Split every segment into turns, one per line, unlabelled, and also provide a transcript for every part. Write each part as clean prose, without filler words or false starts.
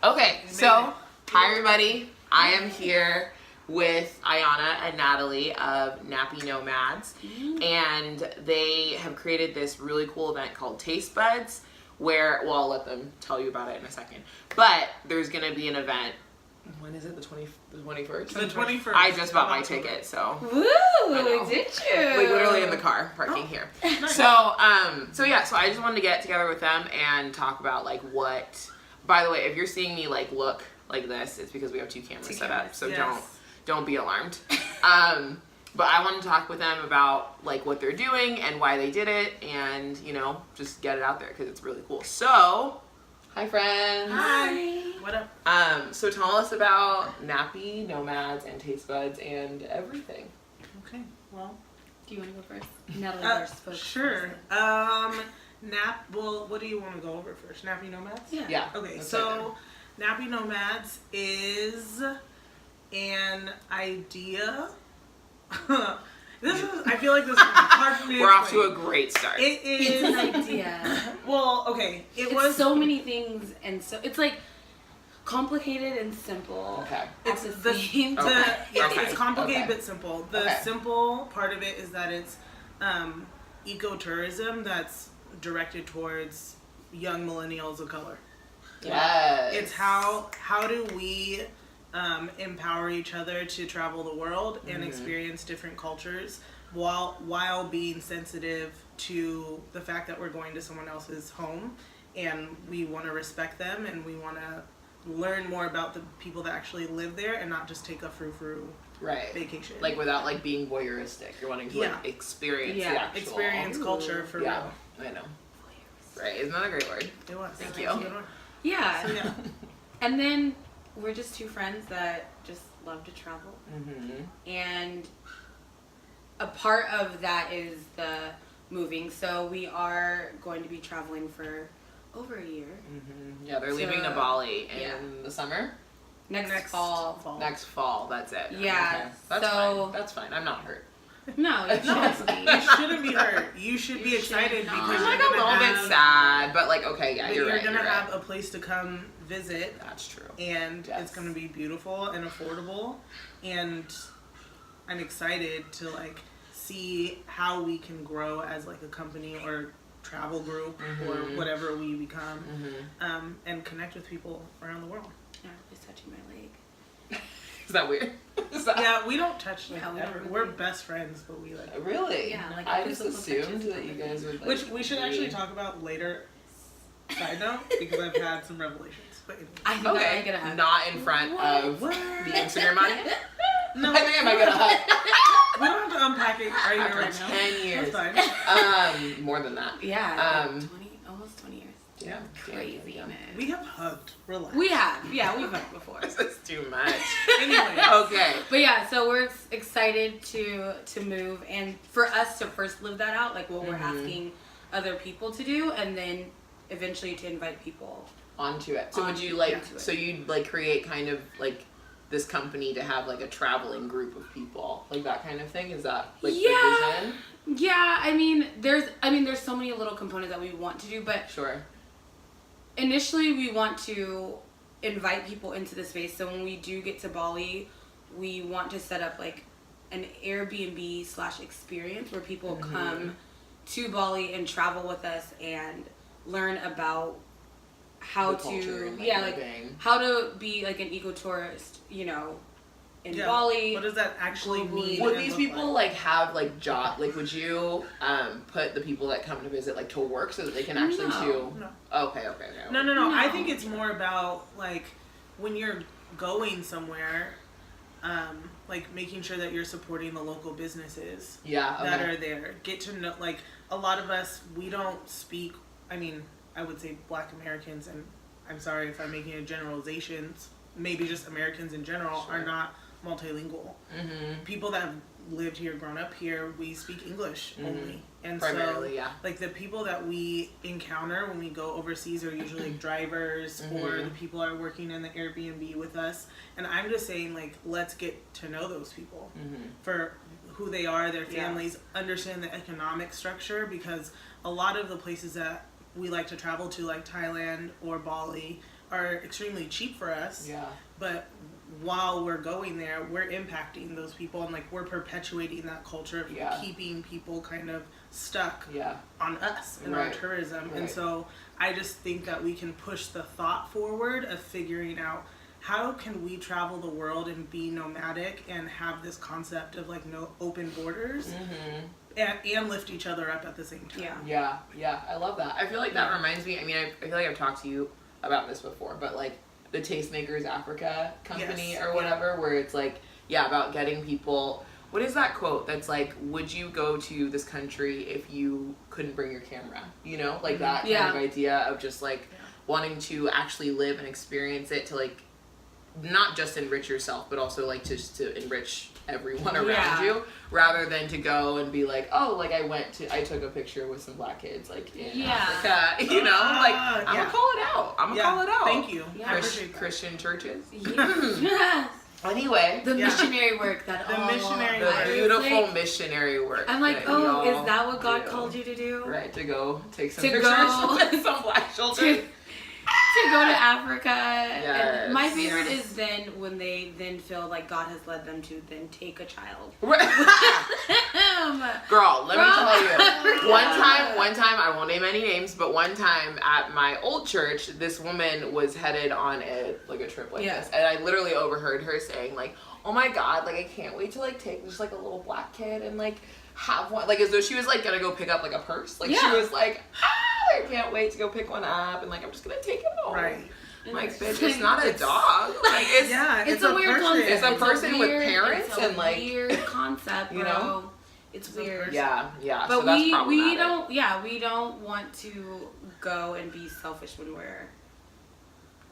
Okay, so hi everybody. I am here with Ayanna and Nathalie of Nappy Nomads, and they have created this really cool event called Taste Budz, where, well, I'll let them tell you about it in a second, but there's going to be an event. When is it? The 21st?
The 21st.
I just bought my ticket, so.
Woo! Did you?
Like literally in the car, parking here.
Nice.
So I just wanted to get together with them and talk about like what. By the way, if you're seeing me like look like this, it's because we have two cameras set up, so
yes.
don't be alarmed. But I want to talk with them about like what they're doing and why they did it, and just get it out there because it's really cool. So. Hi friends.
Hi. What up?
So tell us about Nappy Nomads and Taste Budz and everything.
Okay. Well,
Do you want to go first? Nathalie first.
sure. Well, what do you want to go over first? Nappy Nomads?
Yeah.
Okay,
that's
so Nappy Nomads is an idea. I feel like this is hard for me to
We're off
explain.
to a great start.
It
It's
is.
an idea.
Well, okay.
It's
was
so many things, and so it's like complicated and simple.
Okay.
At
It's
the
the-
same
the-
time.
yes,
Okay.
it's complicated
Okay.
but simple. The
Okay.
simple part of it is that it's ecotourism that's directed towards young millennials of color.
Yes.
It's how do we empower each other to travel the world and experience different cultures while being sensitive to the fact that we're going to someone else's home, and we want to respect them and we want to learn more about the people that actually live there and not just take a frou-frou
right.
vacation.
Like without like being voyeuristic. You're wanting to like experience the actual
experience culture for
yeah,
real.
I know. Right. Isn't that a great word?
It was.
Thank
That's
you.
a good one.
Yeah.
So yeah.
And then we're just two friends that just love to travel.
Mm-hmm.
And a part of that is the moving. So we are going to be traveling for over a year.
Mm-hmm. Yeah, they're
So,
leaving to Bali in
yeah.
the summer.
Next fall.
Next fall. That's it.
Yeah,
Okay. That's
so-
fine. That's fine. I'm not hurt.
No, you shouldn't be.
You shouldn't be hurt. You should be
You
excited
should not.
because
I'm
you're
like a
gonna
little
have,
bit sad, but like okay, yeah,
but
you're
you're
right.
gonna
You're
have
right.
a place to come visit,
That's true.
and
Yes.
it's gonna be beautiful and affordable, and I'm excited to like see how we can grow as like a company or travel group or whatever we become, and connect with people around the world.
No, just touching my leg.
Is that weird? Is that
Yeah, we don't touch like
Yeah, we don't
ever.
really.
We're best friends, but we like.
Really?
Yeah, like
I just
physical
assumed
touches
that you
probably.
guys would. Like,
Which we should
be-
actually talk about later. Side note, because I've had some revelations. But anyway.
I think that
Okay,
might get a hug.
not in front of
What?
the Instagram audience.
No,
I think I might get a hug.
we don't have to unpack it right here,
After
right now.
10 years.
That's fine.
More than that.
Yeah,
Um,
almost 20 years.
Yeah.
Crazy, man.
We have hugged. Relax.
We have, yeah, we've hugged before.
This is too much.
Anyway.
Okay.
But yeah, so we're excited to move, and for us to first live that out, like what we're asking other people to do, and then eventually to invite people.
Onto it. So would you like? So you'd like create kind of like this company to have like a traveling group of people, like that kind of thing? Is that like
Yeah.
the vision?
Yeah, I mean, there's so many little components that we want to do, but
Sure.
initially we want to invite people into the space. So when we do get to Bali, we want to set up like an Airbnb / experience where people come to Bali and travel with us and learn about how
The culture
to
and, living.
how to be like an ecotourist, in Bali.
What does that actually
Globally.
mean?
Would
and
these
look
people like have like job? Like, would you put the people that come to visit like to work so that they can actually
No.
No.
Okay.
No.
No.
I think it's more about like when you're going somewhere, like making sure that you're supporting the local businesses
Yeah. Okay.
that are there. Get to know, like a lot of us, we don't speak. I mean, I would say Black Americans, and I'm sorry if I'm making a generalizations. Maybe just Americans in general
Sure.
are not multilingual. People that have lived here, grown up here, we speak English only, and
Primarily,
so
yeah.
like the people that we encounter when we go overseas are usually like drivers or the people that are working in the Airbnb with us. And I'm just saying, like, let's get to know those people for who they are, their families, understand the economic structure, because a lot of the places that we like to travel to, like Thailand or Bali, are extremely cheap for us.
Yeah.
But while we're going there, we're impacting those people, and like we're perpetuating that culture of keeping people kind of stuck on us and our tourism. And so I just think that we can push the thought forward of figuring out how can we travel the world and be nomadic and have this concept of like no open borders and lift each other up at the same time.
Yeah, I love that. I feel like that reminds me, I mean, I feel like I've talked to you about this before, but like the Tastemakers Africa company or whatever, where it's like, about getting people, what is that quote that's like, would you go to this country if you couldn't bring your camera? You know, like that kind of idea of just like wanting to actually live and experience it, to like not just enrich yourself, but also like just to enrich everyone around you, rather than to go and be like, oh, like I took a picture with some black kids like in Africa, you know, like I'm gonna call it out. Call it out.
Thank you.
Christian churches.
Yes.
Anyway,
the missionary work that
the beautiful like, missionary work.
I'm like, oh, is that what God called you to do?
Right, to go take some pictures with some black children.
To go to Africa. Yes. And my favorite is then when they then feel like God has led them to then take a child.
Girl, let me tell you. One time, I won't name any names, but one time at my old church, this woman was headed on a trip like this. And I literally overheard her saying like, oh my God, like I can't wait to like take just like a little black kid and like have one, like as though she was like gonna go pick up like a purse. Like she was like, I can't wait to go pick one up, and like I'm just gonna take it home. Right. I'm like, bitch, it's not a dog. Like
it's a weird concept.
It's a person with parents and like
weird concept, bro. You know? It's weird.
Yeah.
But
so
we don't want to go and be selfish when we're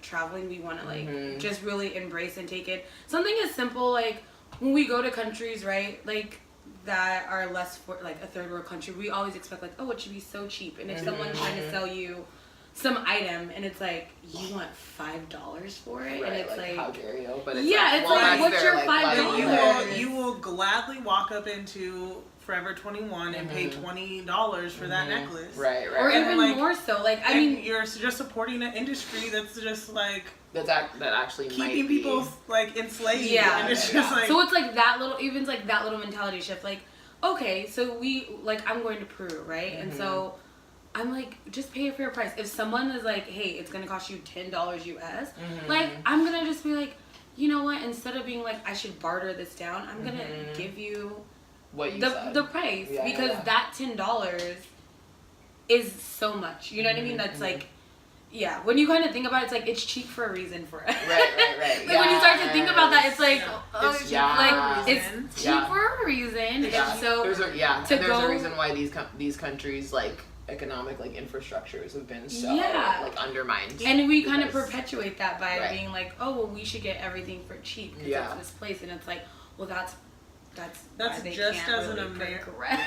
traveling. We want to like just really embrace and take it. Something as simple like when we go to countries, right? Like that are less for like a third world country, we always expect like, oh, it should be so cheap. And if someone's trying to sell you some item and it's like you want $5 for it, and it's like
how dare you? But it's
it's like what's your $5?
You will gladly walk up into Forever 21 and pay $20 for that necklace,
right?
Or even like, more so. Like I mean,
you're just supporting an industry that's just like
that actually
keeping people like enslaved.
Yeah,
and it's just like
so it's like that little, even like that little mentality shift. Like, okay, so we like I'm going to Peru, right? And so I'm like, just pay a fair price. If someone is like, hey, it's gonna cost you $10 US, like I'm gonna just be like, you know what? Instead of being like I should barter this down, I'm gonna give you
what you
the price because that $10 is so much. You know what I mean? That's like. Yeah, when you kind of think about it, it's like it's cheap for a reason for us.
Right.
Like when you start to think about that, it's like it's cheap for a reason.
Yeah.
And so
there's a reason why these countries like economic like infrastructures have been so like undermined.
And we kind of perpetuate that by being like, oh well, we should get everything for cheap because it's this place, and it's like, well that's
just as an American, right.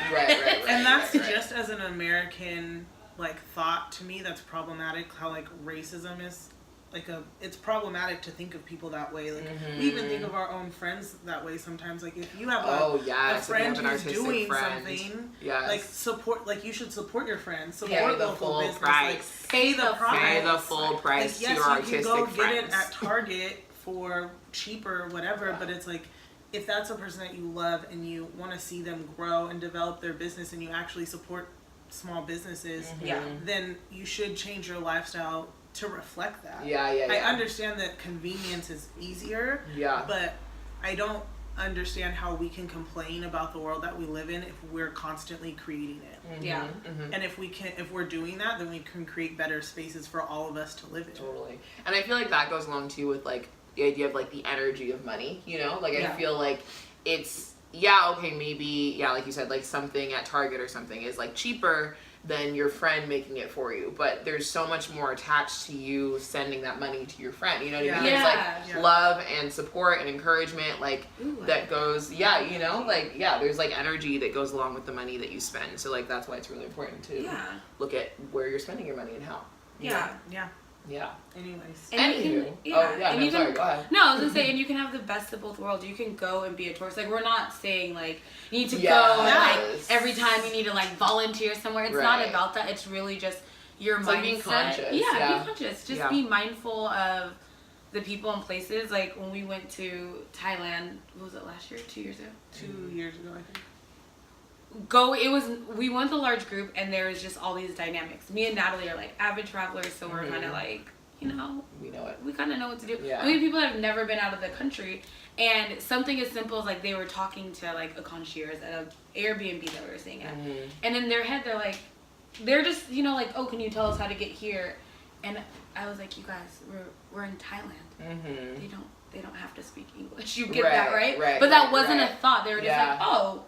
And that's just as an American. Like thought to me that's problematic, how like racism is like it's problematic to think of people that way. Like we even think of our own friends that way sometimes. Like if you have a friend who's doing something, like support, like you should support your friends, support local business, like pay the price,
pay the full price
like,
to your artistic
you can go
friends.
get it at Target for cheaper, whatever. But it's like if that's a person that you love and you want to see them grow and develop their business, and you actually support small businesses, then you should change your lifestyle to reflect that. I understand that convenience is easier, but I don't understand how we can complain about the world that we live in if we're constantly creating it. And if we're doing that, then we can create better spaces for all of us to live in.
Totally. And I feel like that goes along too with like the idea of like the energy of money, you know? Like I feel like it's maybe, like you said, like something at Target or something is like cheaper than your friend making it for you, but there's so much more attached to you sending that money to your friend, you know what I mean? It's like love and support and encouragement, like that goes, you know, like, there's like energy that goes along with the money that you spend, so like that's why it's really important to look at where you're spending your money and how.
Anyways.
Sorry, go ahead.
No, I was gonna say, and you can have the best of both worlds. You can go and be a tourist. Like, we're not saying, like, you need to go and, like, every time you need to, like, volunteer somewhere. It's not about that. It's really just, your
It's
mindset.
like being conscious.
Yeah, be conscious. Just
Yeah.
be mindful of the people and places. Like when we went to Thailand, what was it, last year? 2 years ago?
2 years ago, I think.
We went the large group, and there was just all these dynamics. Me and Nathalie are like avid travelers, so we're kind of like, you know,
we know it.
we kind of know what to do.
Yeah.
We have people that have never been out of the country, and something as simple as like they were talking to like a concierge at an Airbnb that we were staying at, and in their head they're just, you know, like, oh, can you tell us how to get here? And I was like, you guys, we're in Thailand. They don't have to speak English. You get that, right? But that wasn't a thought. They were just like, oh.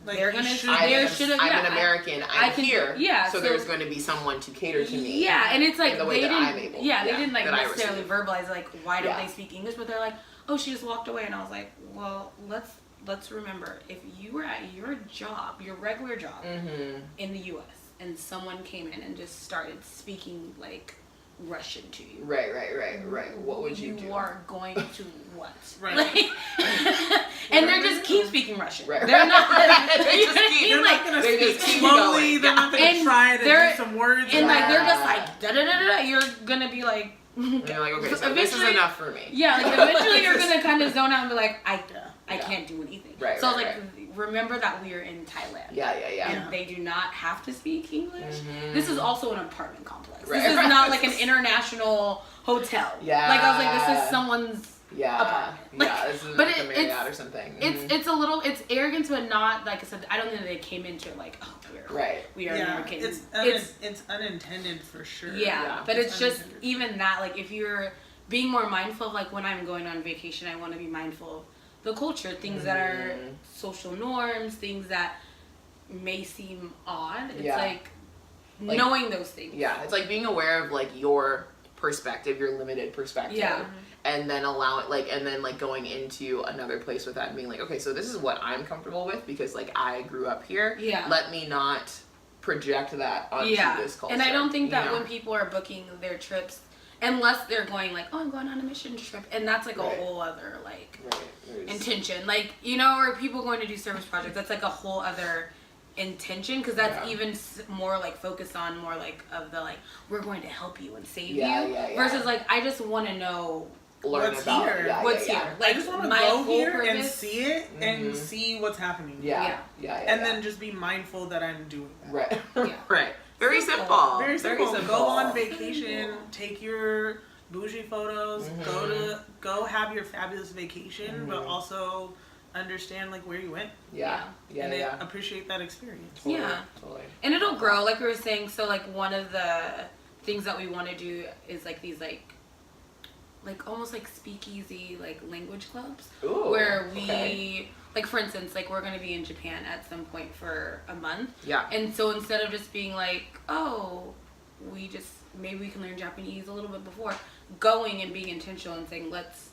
Like,
They're gonna.
I'm an American. I'm here.
Yeah.
So there's going to be someone to cater to me.
Yeah, and it's like
in the way
they
that
didn't.
I'm able.
Yeah, they didn't like
that I
necessarily
receive.
verbalize like why don't they speak English, but they're like, oh, she just walked away, and I was like, well, let's remember, if you were at your job, your regular job in the U.S. and someone came in and just started speaking like Russian to you.
Right. What would you do?
You are going to what?
Right.
Like, and they're just keep speaking Russian.
Right.
They're not.
They just keep.
They're not gonna
they
speak
just keep
slowly.
going.
They're not gonna
And
try to
they're-
do some words.
And like they're just
Yeah.
like da da da da. You're gonna be like.
And you're like, okay, so this is
Eventually-
enough for me.
Yeah, like eventually you're gonna kind of zone out and be like, I can't do anything.
Right,
so I was
right,
like, remember that we are in Thailand.
Yeah.
And they do not have to speak English.
Mhm.
This is also an apartment complex.
Right.
This is not like an international hotel.
Yeah.
Like I was like, this is someone's
Yeah.
apartment. Like,
Yeah. This is
but
like a
it-
Marriott
it's-
or something.
It's arrogance, but not, like I said, I don't think they came into it like, oh,
Right.
we are Americans.
It's unintended for sure.
Yeah, but it's just
unintended.
even that, like if you're being more mindful of like when I'm going on vacation, I want to be mindful of the culture, things that are social norms, things that may seem odd. It's like knowing those things.
Yeah, it's like being aware of like your perspective, your limited perspective.
Yeah.
And then going into another place with that and being like, okay, so this is what I'm comfortable with because like I grew up here.
Yeah.
Let me not project that onto this culture.
And I don't think that
you know?
when people are booking their trips, unless they're going like, oh, I'm going on a mission trip, and that's like a whole other like intention, like, you know, or people going to do service projects, that's like a whole other intention, because that's even more like focused on more like of the like, we're going to help you and save you versus like, I just want to know
learn
what's
about
here.
What's here. Like,
I just want to
my
go
whole
here and
purpose-
see it and see what's happening. And then just be mindful that I'm doing that.
Right.
Yeah.
Right. Very simple.
Very simple. Go on vacation, take your bougie photos, go have your fabulous vacation, but also understand like where you went. And appreciate that experience.
Totally.
And it'll grow, like we were saying. So like one of the things that we want to do is like these like almost like speakeasy like language clubs.
Ooh,
where we like, for instance, like we're going to be in Japan at some point for a month.
Yeah.
And so instead of just being like, oh, maybe we can learn Japanese a little bit before, going and being intentional and saying, let's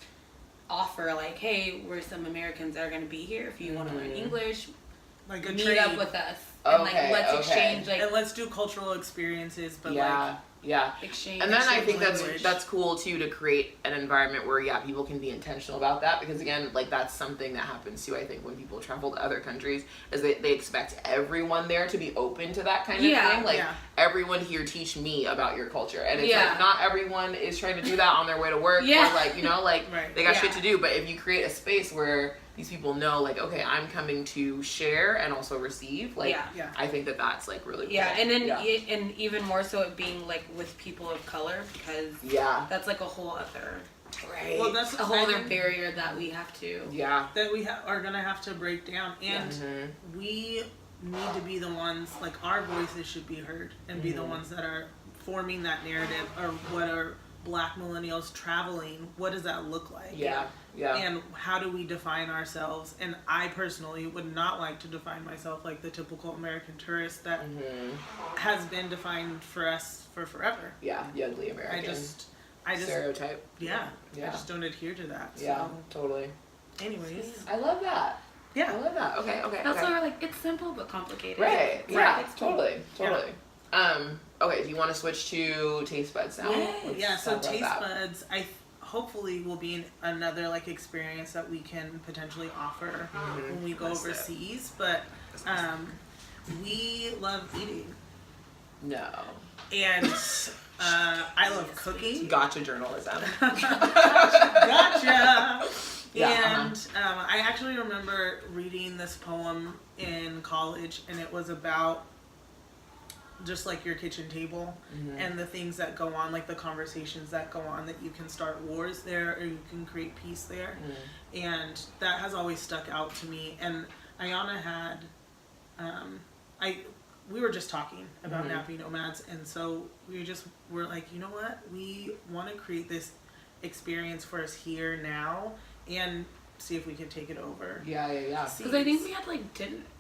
offer like, hey, we're some Americans that are going to be here. If you want to learn English,
like a
meet
trade.
up with us. And like, let's exchange like,
and let's do cultural experiences, but
exchange.
And then I think
language.
that's cool too, to create an environment where people can be intentional about that, because again, like that's something that happens too, I think, when people travel to other countries, is they expect everyone there to be open to that kind of thing. Like everyone here teach me about your culture, and it's like not everyone is trying to do that on their way to work or like, you know, like they got shit to do. But if you create a space where these people know, like, okay, I'm coming to share and also receive, like I think that's like really cool.
And then and even more so it being like with people of color, because that's like a whole other
well, that's
a whole other barrier that we have to
that we are gonna have to break down, and we need to be the ones, like our voices should be heard and be the ones that are forming that narrative, or what are Black millennials traveling, what does that look like? And how do we define ourselves? And I personally would not like to define myself like the typical American tourist that has been defined for us for forever.
The ugly American.
I just
stereotype.
I just don't adhere to that.
Totally.
Anyways,
I love that.
I
love that. Okay.
That's why we're like, it's simple but complicated.
Right.
It's
Totally. Okay, do you want to switch to Taste Budz now?
So Taste Budz, hopefully will be another like experience that we can potentially offer when we go overseas. But we love eating.
No.
And I love cooking.
Gotcha journalism.
Gotcha.
Yeah,
And I actually remember reading this poem in college, and it was about just like your kitchen table and the things that go on, like the conversations that go on, that you can start wars there or you can create peace there. And that has always stuck out to me. And Ayanna had, we were just talking about Nappy Nomads, and so we just were like, you know what, we want to create this experience for us here now and see if we can take it over.
Yeah.
Because I think we had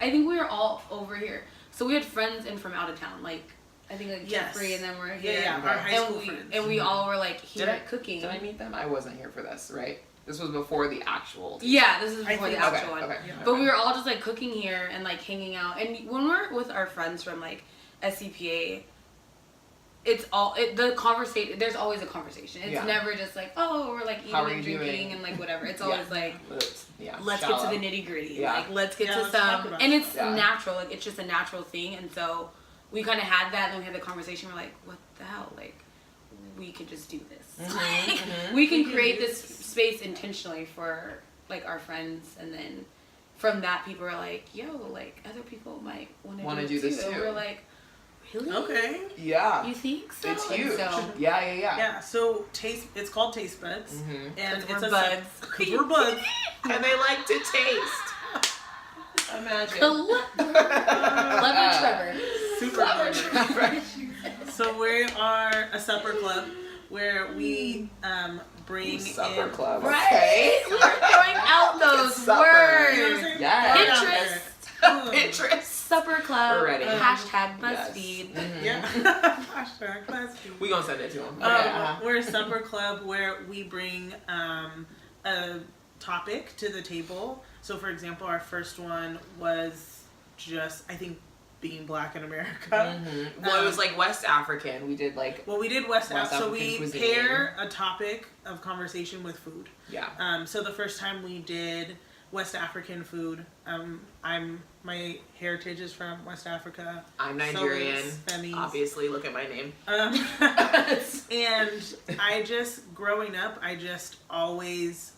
I think we were all over here. So we had friends in from out of town, like I think like Jeffrey and them were here.
Yeah, our high school friends.
And we all were like here cooking.
Did I meet them? I wasn't here for this, right? This was before the actual.
Yeah, this is before the actual one.
Okay.
But we were all just like cooking here and like hanging out. And when we're with our friends from like SCPA, it's all the conversation. There's always a conversation. It's never just like, oh, we're like eating and drinking and like whatever. It's always like, let's get to the nitty gritty.
Yeah.
Like let's get to some, and it's natural. Like it's just a natural thing. And so we kind of had that. And then we had the conversation. We're like, what the hell? Like we could just do this. We can create this space intentionally for like our friends, and then from that, people are like, yo, like other people might want to do this too. And we're like, really?
Okay.
Yeah.
You think so?
It's huge.
So,
Yeah.
So it's called Taste Budz, and it's
we're buds.
Because we're buds,
and they like to taste. Imagine.
Clever Trevor.
Super clever. So we are a supper club where we bring
supper
in
club.
Right?
Okay.
We're throwing out those
Supper.
words.
You know what I'm saying?
Yes.
Pinterest. Supper club.
We're ready.
Hashtag BuzzFeed.
Yeah. Hashtag BuzzFeed.
We gonna send it to them.
We're a supper club where we bring a topic to the table. So, for example, our first one was just, I think, being black in America.
Well, it was like West African. We did like.
Well, we did West African. So we
cuisine.
pair a topic of conversation with food.
Yeah.
So the first time we did West African food, my heritage is from West Africa.
I'm Nigerian.
So is Femi's.
Obviously, look at my name.
And I just, growing up, I just always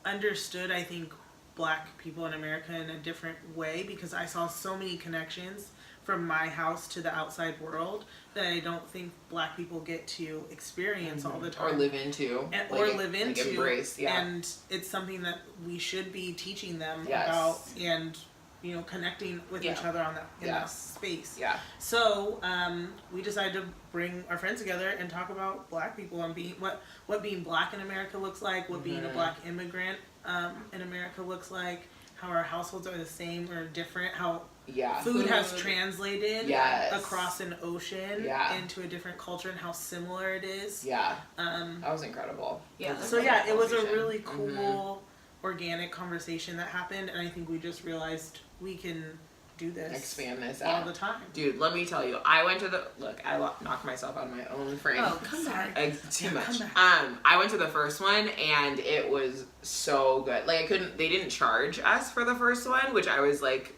understood, I think, black people in America in a different way, because I saw so many connections from my house to the outside world that I don't think black people get to experience all the time.
Or live into.
Like
embrace,
And it's something that we should be teaching them about, and connecting with each other on that in that space. Yeah. So we decided to bring our friends together and talk about black people and what being black in America looks like, what being a black immigrant in America looks like, how our households are the same or different, how food has translated across an ocean into a different culture, and how similar it is. Yeah.
That was incredible.
Yeah. So yeah, it was a really cool organic conversation that happened, and I think we just realized we can do this,
expand this
all the time.
Dude, let me tell you, I went to I knocked myself out of my own frame.
Oh, come back.
Too much. I went to the first one and it was so good. Like they didn't charge us for the first one, which I was like,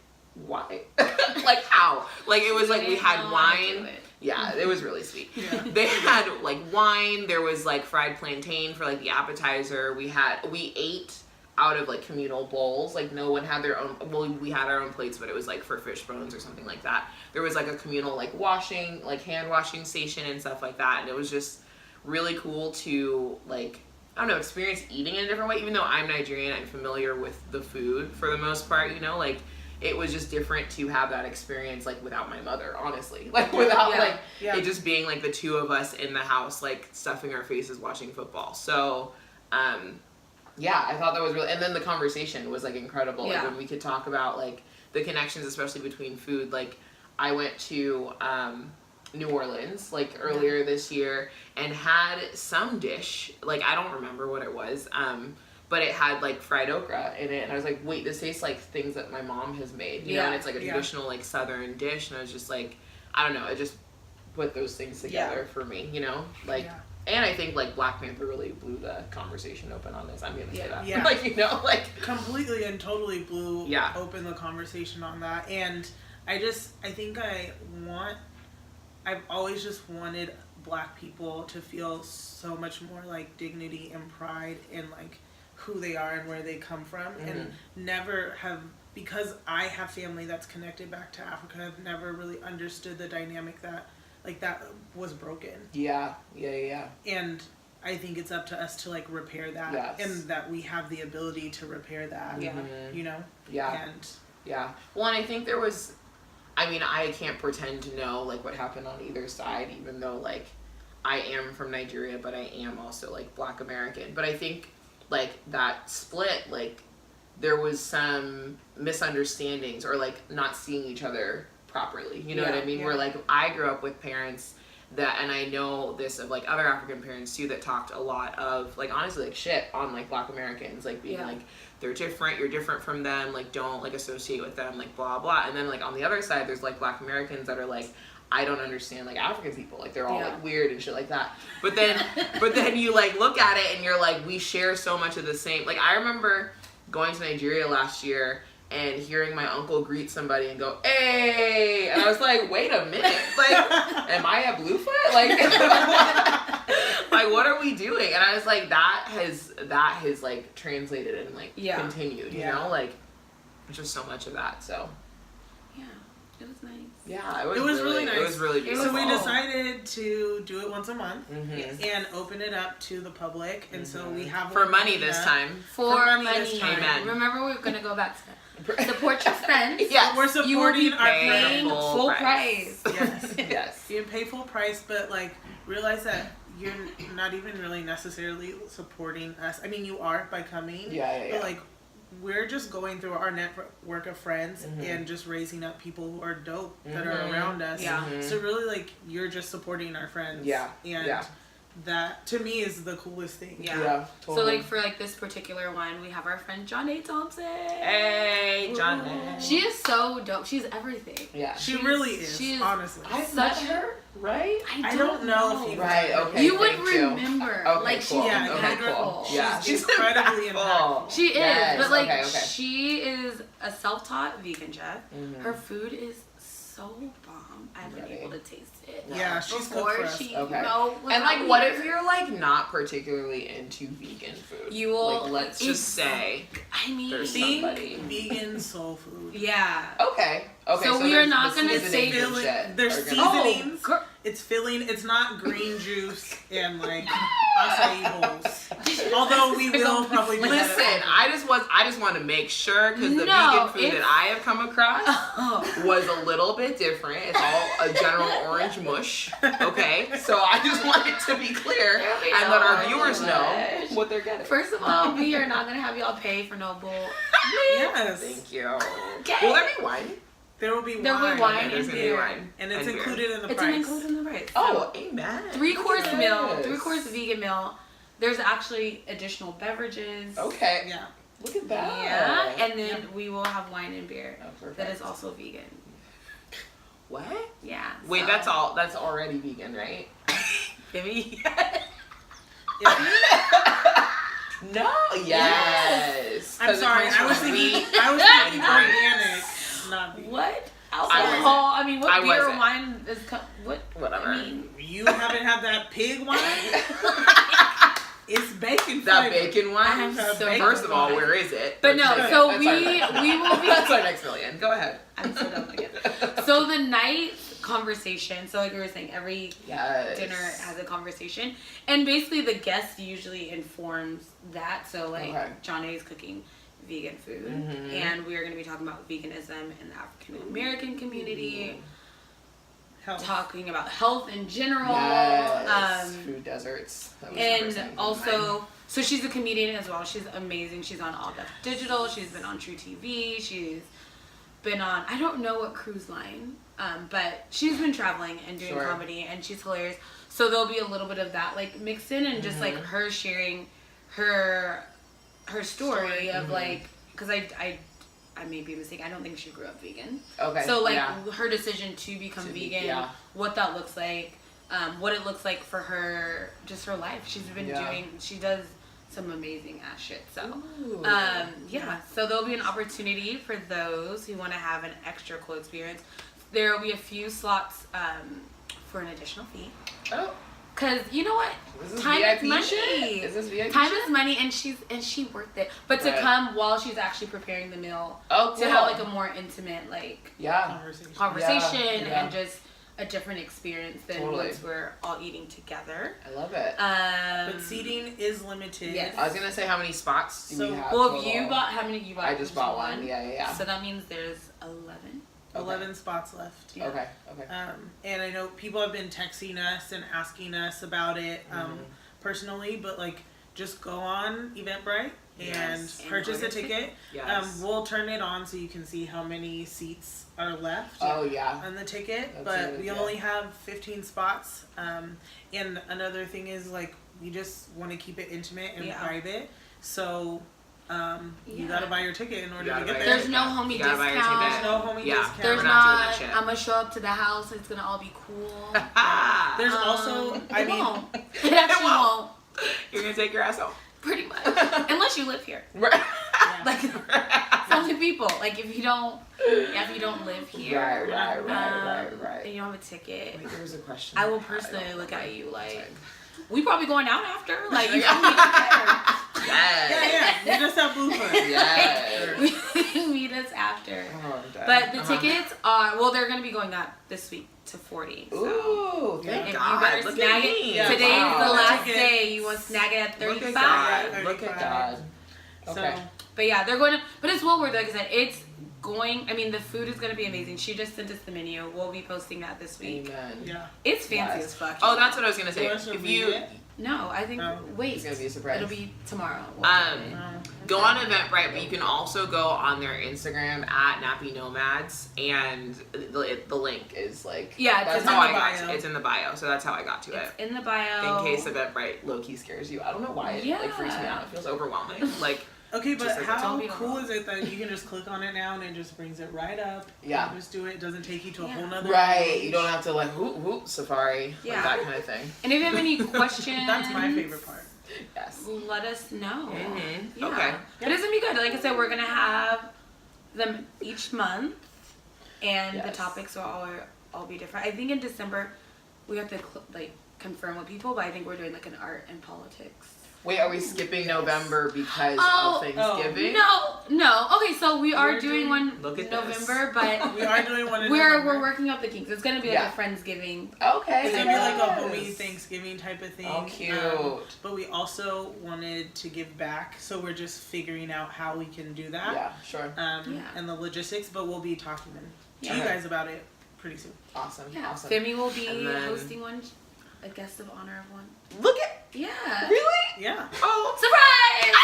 why? Like how? Like it was like we had wine. Yeah, it was really sweet. Yeah. They had like wine, there was like fried plantain for like the appetizer. We ate out of like communal bowls. Like no one had their own, well, we had our own plates, but it was like for fish bones or something like that. There was like a communal like hand washing station and stuff like that, and it was just really cool to like, I don't know, experience eating in a different way. Even though I'm Nigerian, I'm familiar with the food for the most part, like it was just different to have that experience like without my mother, honestly, like without it just being like the two of us in the house like stuffing our faces watching football. So yeah, I thought that was really, and then the conversation was like incredible. Like when we could talk about like the connections, especially between food. Like I went to New Orleans like earlier this year and had some dish, like I don't remember what it was, but it had like fried okra in it, and I was like, wait, this tastes like things that my mom has made, you know, and it's like a traditional like Southern dish, and I was just like, I don't know, it just put those things together for me, like. Yeah. And I think, like, Black Panther really blew the conversation open on this. I'm going to say that. Yeah. Like,
completely and totally blew open the conversation on that. And I think I want I've always just wanted Black people to feel so much more like dignity and pride in like who they are and where they come from, and never have, because I have family that's connected back to Africa, I've never really understood the dynamic that like that was broken.
Yeah.
And I think it's up to us to like repair that,
Yes.
and that we have the ability to repair that.
Yeah.
You know?
Yeah.
And
Yeah. Well, and I think there was, I mean, I can't pretend to know like what happened on either side, even though like I am from Nigeria, but I am also like Black American. But I think like that split, like there was some misunderstandings or like not seeing each other properly. You know what I mean? Where like I grew up with parents that, and I know this of like other African parents too, that talked a lot of like honestly like shit on like Black Americans, like being like, they're different, you're different from them, like don't like associate with them, like blah blah. And then like on the other side there's like Black Americans that are like, I don't understand like African people, like they're all like weird and shit like that. But then you like look at it and you're like, we share so much of the same. Like I remember going to Nigeria last year and hearing my uncle greet somebody and go, "Hey," and I was like, "Wait a minute, like, am I a Bluefoot? Like, like, what are we doing?" And I was like, that has like translated and like continued, you know, like, just so much of that. So,
yeah, it was nice.
Yeah,
it was really nice.
It was really beautiful.
So we decided to do it once a month
Mm-hmm.
and open it up to the public, and so we have
For money this time.
For money.
Amen.
Remember, we're gonna go back to support your friends.
Yes.
We're supporting
You will be
our
paying
friends.
full price.
Yes.
Yes.
You can pay full price, but like realize that you're not even really necessarily supporting us. I mean, you are by coming.
Yeah.
But like, we're just going through our network of friends and just raising up people who are dope that are around us.
Yeah.
So really, like, you're just supporting our friends.
Yeah.
And that to me is the coolest thing.
Yeah. Totally.
So like for like this particular one, we have our friend Johnny Thompson.
Hey, John.
She is so dope. She's everything.
Yeah.
She really is.
She's
honestly.
I've met her, right?
I don't know if you
Right. Okay.
You would
thank you.
remember.
Okay,
Like
cool.
she's
Okay,
incredible.
cool. Yeah.
She's incredibly impactful.
She is,
Yes,
but like
okay.
she is a self-taught vegan chef.
Mhm.
Her food is so bomb. I haven't been able to taste it.
Yeah, she's
before
cooked for us.
she
Okay.
was
And like,
out
what
here.
if you're like not particularly into vegan food?
You will.
Like, let's just say
I mean,
there's
Being
somebody.
vegan soul food.
yeah.
Okay.
So we are not gonna say
seasonings and shit
there's
are gonna-
seasonings.
girl.
It's filling. It's not green juice and like acai bowls. Although we will probably do that at
Listen,
some
I just want to make sure because the
No,
vegan food that I have come across was a little bit different. It's all a general orange mush. Okay, so I just want it to be clear and let our viewers know what they're getting.
First of all, we are not gonna have y'all pay for no bull.
Yes.
Thank you.
Okay.
Will there be wine?
There will be wine.
There will be wine
Okay, there's
and
gonna be
beer.
wine.
And it's
beer.
included in the
It's
price.
included in the price.
Oh, amen.
3-course
Look at
meal,
this.
3-course vegan meal. There's actually additional beverages.
Okay.
Yeah.
Look at that.
Yeah, and then we will have wine and beer
Oh, perfect.
that is also vegan.
What?
Yeah.
Wait,
so-
that's already vegan, right?
Maybe.
No. Yes.
I'm
'Cause it
sorry.
comes
I was
from
thinking.
wheat.
I was thinking organic, not vegan.
What?
I
Alcohol? I mean, what
I
beer or
wasn't.
wine is what?
Whatever.
I mean,
You haven't had that pig wine? It's bacon
That
flavored.
bacon wine.
I'm so
First of all,
bacon.
where is it?
But no,
That's
so
our
we
next-
will be.
That's our next million. Go ahead.
I'm so done again. So the night conversation. So like we were saying, every
Yes.
dinner has a conversation, and basically the guest usually informs that. So like
Okay.
Johnny is cooking vegan food,
Mhm.
and we are going to be talking about veganism in the African American community,
Health.
talking about health in general.
Yes. Food deserts. That was the first thing
And
in
also,
mind.
so she's a comedian as well. She's amazing. She's on All Def Digital. She's been on True TV. She's been on, I don't know what cruise line, but she's been traveling and doing
Sure.
comedy, and she's hilarious. So there'll be a little bit of that like mixed in, and just like her sharing her story of like, because I may be mistaken. I don't think she grew up vegan.
Okay.
So like
yeah.
her decision to become vegan,
yeah.
what that looks like, what it looks like for her, just her life. She's been she does some amazing ass shit. So
Ooh.
yeah. So there'll be an opportunity for those who want to have an extra cool experience. There will be a few slots for an additional fee.
Oh.
Cause you know what,
This is
time
VIP
is money.
shit? Is this VIP
Time
shit?
is money, and she worth it. But to
Right.
come while she's actually preparing the meal,
Oh, cool.
to have like a more intimate like
Yeah.
conversation
Yeah.
and just a different experience than
Totally.
once we're all eating together.
I love it.
But seating is limited.
Yes.
I was gonna say, how many spots do we have?
Well,
total?
if you bought, how many you bought?
I just bought one. Yeah.
So that means there's 11.
11 spots left.
Yeah.
Okay.
And I know people have been texting us and asking us about it personally, but like just go on Eventbrite and
Yes.
purchase a ticket.
Yes.
We'll turn it on so you can see how many seats are left
Oh yeah.
on the ticket,
That's
but
it,
we
yeah.
only have 15 spots. And another thing is like we just want to keep it intimate and private, so you gotta buy your ticket in order to get there.
There's no homie
You gotta buy your
discount.
ticket.
There's no homie discount.
There's
We're not doing that
not.
shit.
I'm gonna show up to the house. It's gonna all be cool.
There's also, I
it
mean,
won't. It actually won't.
You're gonna take your ass home.
Pretty much, unless you live here.
Right.
Like some people. Like if you don't live here,
Right.
and you don't have a ticket,
Wait, there was a question.
I will personally
don't
look
remember.
at you
It's
like,
fine.
we probably going out after. Like you can meet us
Yes.
You just have Bluefoot.
Yes.
there. Meet us after.
Oh, I'm done.
But the tickets are they're gonna be going up this week to 40. So.
Ooh, thank
If
God.
you better
Look
snag
at
it.
me.
Yeah,
Today's
Wow.
the last
Tickets.
day. You want to snag it at
Look
35.
at God.
35.
Look at God. Okay.
So,
But yeah, they're going to. But it's well worth it. Like I said, it's going. I mean, the food is going to be amazing. She just sent us the menu. We'll be posting that this week.
Amen.
yeah.
It's fancy
Yes.
as fuck.
Oh, that's what I was gonna say.
You want us to
If
read
you
it?
No, I think.
Oh.
Wait.
It's gonna be a surprise.
It'll be tomorrow. We'll do it.
Go on Eventbrite, but you can also go on their Instagram at Nappy Nomads, and the link is like
Yeah,
that's
it's
how
in
I
the
got
bio.
to. It's in the bio, so that's how I got to it.
In the bio.
In case Eventbrite low key scares you, I don't know why it like freaks me out. It feels overwhelming. Like
Okay, but
Just like
how
don't be
cool
alone.
is it that you can just click on it now and it just brings it right up?
Yeah.
You just do it. It doesn't take you to a whole nother
right,
page.
you don't have to like whoop Safari,
Yeah.
like that kind of thing.
And if you have any questions,
That's my favorite part.
Yes.
let us know.
Mhm.
Yeah.
Okay.
But it's gonna be good. Like I said, we're gonna have them each month, and the
Yes.
topics will all be different. I think in December we have to confirm with people, but I think we're doing like an art and politics.
Wait, are we skipping November because
Oh,
of Thanksgiving?
No. Okay, so we are doing one
Look at
November, but
We are doing one in
we're
November.
working out the kinks. It's gonna be like
Yeah.
a Friendsgiving.
Okay.
It's gonna be like a
yes.
homie Thanksgiving type of thing.
Oh, cute.
But we also wanted to give back, so we're just figuring out how we can do that.
Yeah, sure.
Yeah.
And the logistics, but we'll be talking to
Yeah.
you guys about it pretty soon.
Awesome.
Yeah,
Awesome.
Femi will be
And then-
hosting one, a guest of honor of one.
Look at
Yeah.
really?
Yeah.
Oh.
Surprise!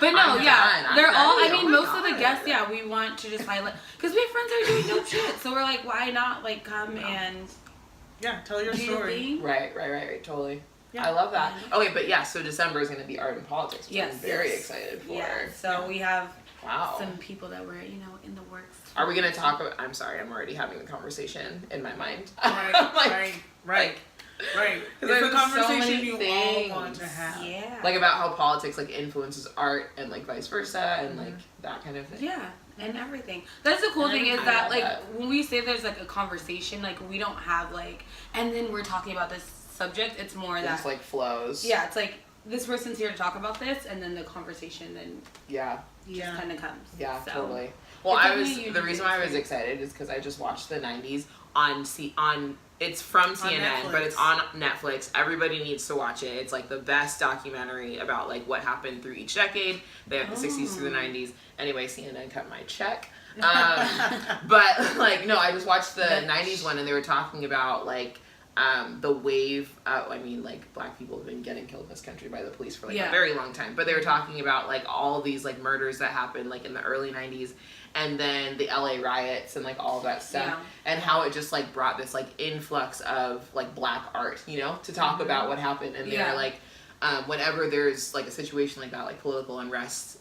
But no,
I'm
yeah,
done.
they're
I'm
all.
ready.
I mean,
Oh my
most of the
God.
guests, yeah, we want to just highlight because we have friends that are doing dope shit. So we're like, why not like come and
Yeah, tell your
do your
story.
thing?
Right, totally.
Yeah.
I love that. Okay, but yeah, so December is going to be art and politics, which
Yes.
I'm very excited for.
Yeah. So we have
Wow.
some people that were in the works.
Are we going to talk about, I'm sorry, I'm already having the conversation in my mind.
Right, right. It's the
there's so
conversation
many
you
things.
all want to have.
Yeah.
Like about how politics like influences art and like vice versa and like that kind of thing.
Yeah, and everything. That's the cool thing is
I
that
love
like
that.
when we say there's like a conversation, like we don't have like, and then we're talking about this subject. It's more
It
that
just like flows.
yeah, it's like this person's here to talk about this, and then the conversation then
Yeah.
just kind of comes.
Yeah,
So,
totally. Well,
it's
I
definitely
was
a unique
the reason why I was
experience.
excited is because I just watched the '90s on it's from CNN, but it's on Netflix. Everybody needs to watch it. It's like the best documentary about like what happened through each decade. They have the '60s through the '90s. Anyway, CNN cut my check. But like no, I just watched the '90s one, and they were talking about like the wave. I mean, like black people have been getting killed in this country by the police for like a very long time. But they were talking about like all of these like murders that happened like in the early '90s, and then the LA riots and like all of that stuff, and how it just like brought this like influx of like black art, you know, to talk about what happened. And they're like, whenever there's like a situation like that, like political unrest.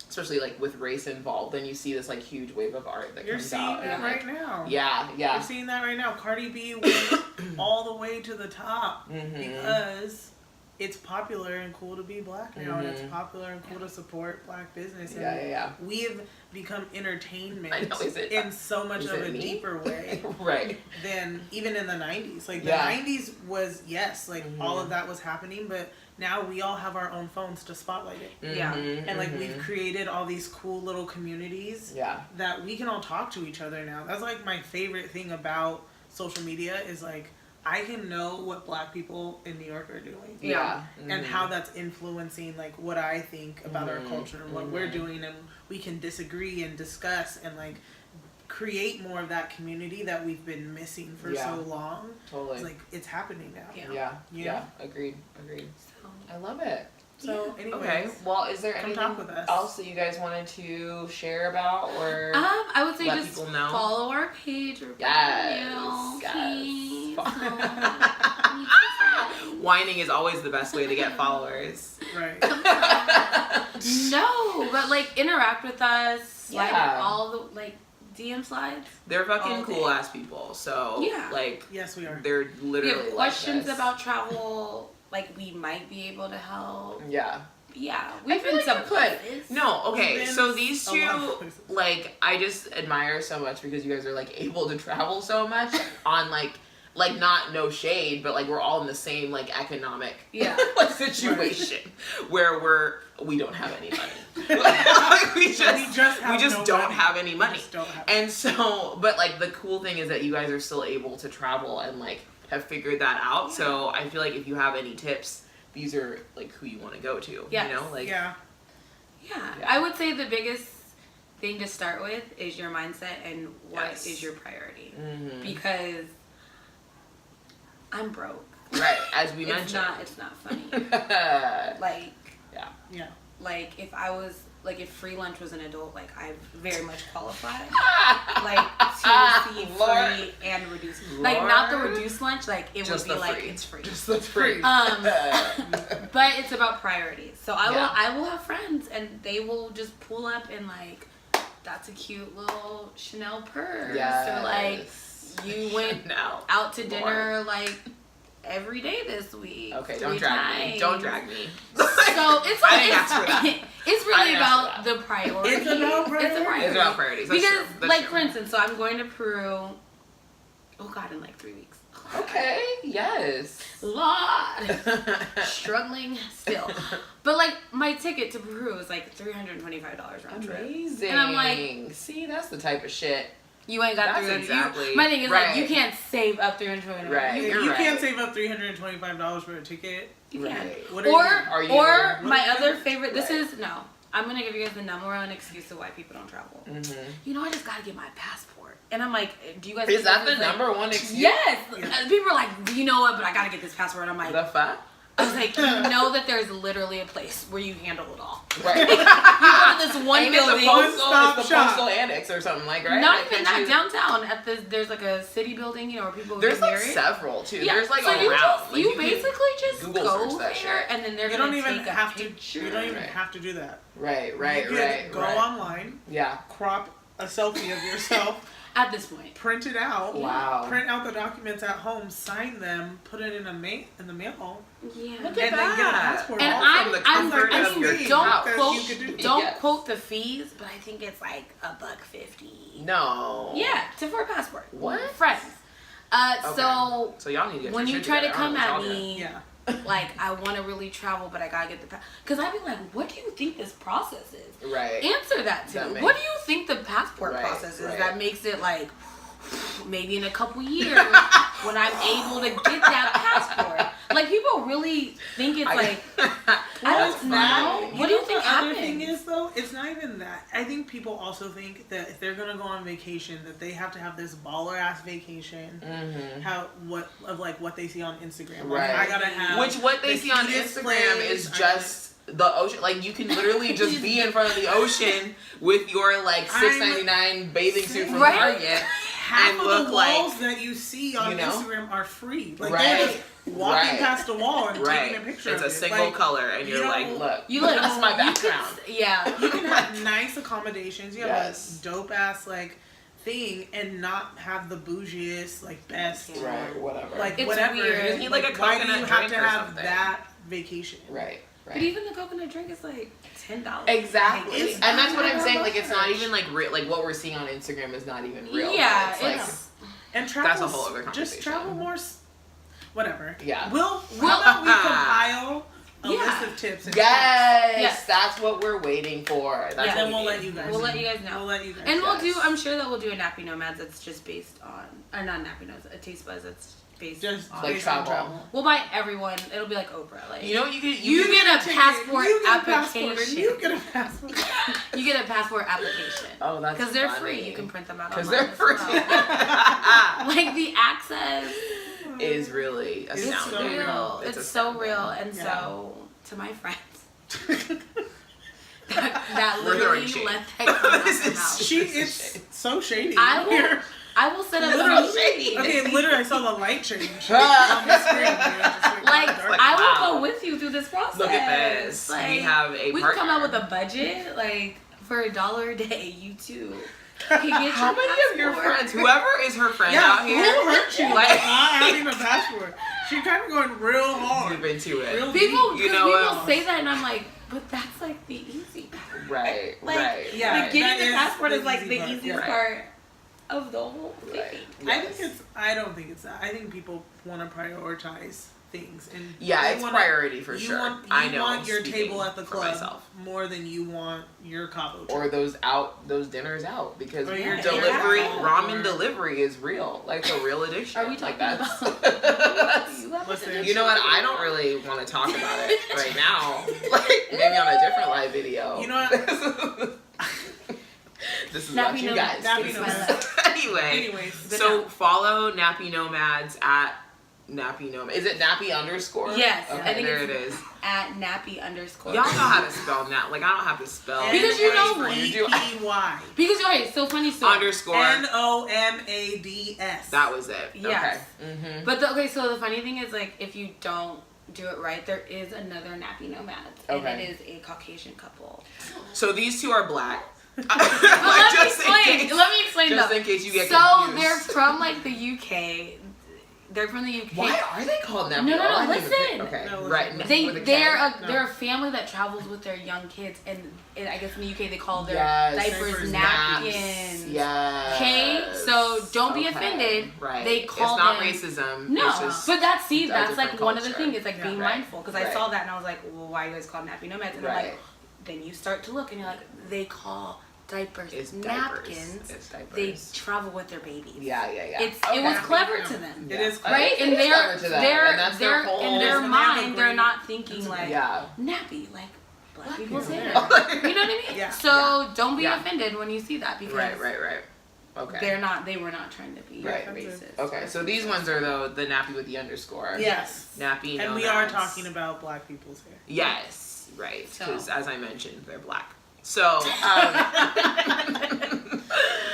Especially like with race involved, then you see this like huge wave of art that
You're
comes
seeing
out.
that
and,
right now.
Yeah.
You're seeing that right now. Cardi B went all the way to the top because it's popular and cool to be Black now, and it's popular and cool to support Black business. And we've become entertainment in so much of a deeper way
right.
than even in the 90s. Like, the 90s was, yes, like, all of that was happening, but now we all have our own phones to spotlight it. And, like, we've created all these cool little communities that we can all talk to each other now. That's, like, my favorite thing about social media is, like, I can know what Black people in New York are doing. And how that's influencing, like, what I think about our culture and what we're doing, and we can disagree and discuss and, like, create more of that community that we've been missing for so long.
Totally.
It's like, it's happening now.
Yeah. Agreed. So, I love it.
So, anyways,
okay. Well, is there anything
talk with us.
else that you guys wanted to share about, or
I would say
let
just
people know?
follow our page. Or
Whining is always the best way to get followers.
Right.
No, but like interact with us. Slide all the like DM slides.
They're fucking cool ass people. So like,
yes, we are.
They're literally.
We have questions about travel. Like, we might be able to help.
Yeah,
we've been some places.
No, okay, so these two, like, I just admire so much because you guys are, like, able to travel so much on, like, not no shade, but, like, we're all in the same, like, economic like, situation where we don't have any money. Like, we just don't have any money. And so, but, like, the cool thing is that you guys are still able to travel and, like, have figured that out. So I feel like if you have any tips, these are like who you want to go to. You know, like
I would say the biggest thing to start with is your mindset and what is your priority. Because I'm broke.
Right, as we mentioned.
It's not funny. Like like if I was like, if free lunch was an adult, like, I very much qualify, like, to receive free and reduced. Like, not the reduced lunch, like, it would be like, it's free.
Just the free.
But it's about priorities. So I will have friends, and they will just pull up and, like, that's a cute little Chanel purse. Or, like, you went out to dinner, like, every day this week.
Okay, don't drag me. Don't drag me.
So it's like,
I didn't ask for that.
It's really about the priorities.
It's about priorities.
It's about priorities. That's
because,
true.
like, for instance, so I'm going to Peru. Oh God, in like 3 weeks.
Okay. Yes.
Lord. Struggling still. But like, my ticket to Peru is like $325 round trip.
Amazing.
And I'm like,
see, that's the type of shit.
You ain't got
$300.
Exactly. My thing is like, you can't save up $325.
Right.
You can't save up $325 for a ticket.
You can't.
What
or my other favorite. This is I'm gonna give you guys the number one excuse of why people don't travel. You know, I just gotta get my passport, and I'm like, do you guys?
Is that the number one excuse?
Yes. People are like, you know what? But I gotta get this passport. I'm like,
the fuck?
I was like, you know that there's literally a place where you handle it all.
Right.
You go to this one building.
It's the postal annex or something, like, right?
Not even that. Downtown at there's like a city building, you know, where people
there's
get
like
married.
several too.
Yeah.
There's like
so
around.
You basically just
Google
go
that
there,
shit.
and then they're
You
gonna
don't even
take a
have to.
picture.
You don't even have to do that.
Right.
You can go online.
Yeah.
Crop a selfie of yourself.
At this point,
Print it out.
Wow.
Print out the documents at home. Sign them. Put it in the mail.
yeah.
Look at
And then get a
that.
passport.
And
All from the comfort of your
don't quote the fees, but I think it's like $150.
No.
Yeah, for a passport.
What?
Friends.
Okay.
So
y'all need to get
when
your
you
shit
try to
together.
come
I
at
don't know what
me,
Yeah.
like, I want to really travel, but I gotta get the because I'd be like, what do you think this process is?
y'all do. Right.
Answer that to me. What do you think the passport process is that makes it like maybe in a couple years when I'm able to get that passport? Like, people really think it's like, I don't know. What do you think happens?
The other thing is, though, it's not even that. I think people also think that if they're gonna go on vacation, that they have to have this baller ass vacation. What they see on Instagram. Like, I gotta have
what they see on Instagram is just the ocean. Like, you can literally just be in front of the ocean with your like $6.99 bathing suit from Target.
Half of the walls that you see on Instagram are free. Like, they're just walking past the wall and taking a picture of it.
It's a single color, and you're like, look, this is my background.
You can have nice accommodations. You have a dope ass like thing and not have the bougiest, like best,
Right, whatever.
like
It's
whatever.
weird. You
just need, like, a
why do
coconut
you have
drink
to
or
have
something.
that vacation?
Right.
But even the coconut drink is like $10.
Exactly.
It's
And that's what
not
I'm saying. Like, it's not
much.
even like real. Like, what we're seeing on Instagram is not even real.
Yeah,
It's like,
it's
And travel.
That's a whole other
Just
conversation.
travel more. Whatever.
Yeah.
How about we compile a
Yeah.
list of tips? And
yes,
Yes.
that's what we're waiting for. That's
Yeah.
And then
what
we'll
we
let
need.
you guys.
We'll
know.
let you guys know.
We'll let you guys.
And
know.
we'll do, I'm sure that we'll do a Nappy Nomads that's just based on, or not Nappy Nomads, a Taste Budz that's based
Just
on.
Like
based on
travel.
We'll buy everyone, it'll be like Oprah. Like,
You know what you could
You get a
Ticket.
passport
You get a passport,
application.
and you get a passport.
You get a passport application.
Oh, that's
Because they're
funny.
free. You can print them out
Because
online
they're
as
free.
well. Like the access
is really
is
astounding.
so
real. It's so
astounding.
real. And
Yeah.
so, to my friends that
We're
literally
throwing shade.
let that come out
This
their
is
mouth.
It's so shady.
I will set up
Literally.
some.
Okay, literally, I saw the light change on
Ah.
the screen. You know, just
Like,
dark.
I
wow.
will go with you through this process.
Look at this.
Like,
We have a
we can come out
partner.
with a budget, like, for $1 a day, you too. Can get
How
your
many of your
passport.
friends, whoever is her friend
Yeah,
out
who
here,
hurt you
Like-
by not having a passport? She kind of going real hard.
deep into it.
Real
People,
You
because
know
people
what?
say that, and I'm like, but that's like the easy part.
Right,
Like,
right.
yeah,
like
right.
getting
that
the
is
passport
the
is like
easy
the
part,
easiest
yeah.
part of the whole thing.
Right.
I don't think it's that. I think people want to prioritize things, and
Yeah,
they
it's
wanna-
priority for
you
sure.
Want,
I
you
know.
want your
speaking
table at the
for
club
myself.
more than you want your Cabo
Or
trip.
those dinners out because
Or
your
delivery,
dinner out.
ramen
Or-
delivery is real, like a real addiction.
Are we
like
talking
that's,
about?
that's-
You have
Listen,
a
you know what? I don't really want to talk about it right now. Like maybe on a different live video.
You know what?
This is
Nappy
about you
Nomads.
guys.
Nappy
This is-
Nomads.
Anyway,
Anyways,
so follow Nappy Nomads at Nappy Nomad. Is it Nappy _?
Yes,
Okay,
I think
there
it's
it is.
at Nappy _.
Y'all know how to spell that. Like I don't have to spell.
Because you know
for you do.
NOMADS.
Because okay, so funny story.
Underscore.
NOMADS.
That was it.
Yes.
Okay. Mm-hmm.
But so the funny thing is, like, if you don't do it right, there is another Nappy Nomads, and
Okay.
it is a Caucasian couple.
So these two are black.
But let me
Just in
explain.
case-
Let me explain
Just
though.
in case you get
So
confused.
they're from like the UK. They're from the UK.
Why are they called Nappy?
No, no, no,
Oh, I didn't even
listen.
think- Okay.
No, listen.
Right.
With
They're
K.
a family that travels with their young kids, and I guess in the UK they call their
Yes.
diapers
Naps.
napkins.
Yes.
Okay, so don't be
Okay.
offended.
Right.
They call
it's not
them-
racism.
No,
It's just
but that's
a
that's like
different
one of the
culture.
things. It's like
Yeah.
being
Right.
mindful because I
Right.
saw that and I was like, well, why are you guys called Nappy Nomads? And I'm
Right.
like, then you start to look and you're like, they call diapers
It's
napkins.
diapers. It's diapers.
They travel with their babies.
Yeah.
It
Okay.
was clever to them.
It is
Right?
It
And
is
they're
clever to them, and that's their
in
whole-
their
It's an
mind, they're
evergreen-
not thinking like
Yeah.
nappy, like black people
people
say
say
that.
that.
You know what I mean?
Yeah.
So don't be
Yeah.
offended when you see that because
Right. Okay.
they were not trying to be
Right.
racist.
Okay, so these ones are the nappy with the underscore.
Yes.
Nappy
And we
Nomads.
are talking about black people's hair.
Yes, right.
So-
Because as I mentioned, they're black. So,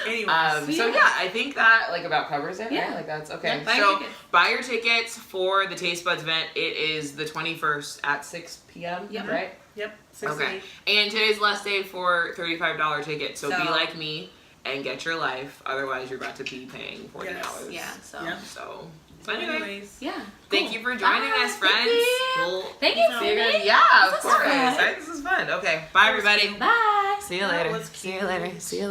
Anyways.
so yeah, I think that like about covers it.
Yeah.
Right? Like that's okay.
Yeah, buy your
so
tickets.
buy your tickets for the Taste Budz event. It is the 21st at 6 p.m.
Yep.
Right.
Yep. 6 to
Okay.
8.
And today's last day for $35 tickets. So be
So-
like me and get your life. Otherwise, you're about to be paying $40.
Yeah. So
Yep.
So anyway.
Anyways.
yeah.
Thank
Cool.
you for joining
Bye.
us, friends.
Thank you.
We'll
Thank you,
see you guys.
Phoebe.
Yeah, of
This was
course.
fun.
This is fun. Okay. Bye, everybody.
Bye.
See you
That
later.
was
See you
cute.
later. See you later.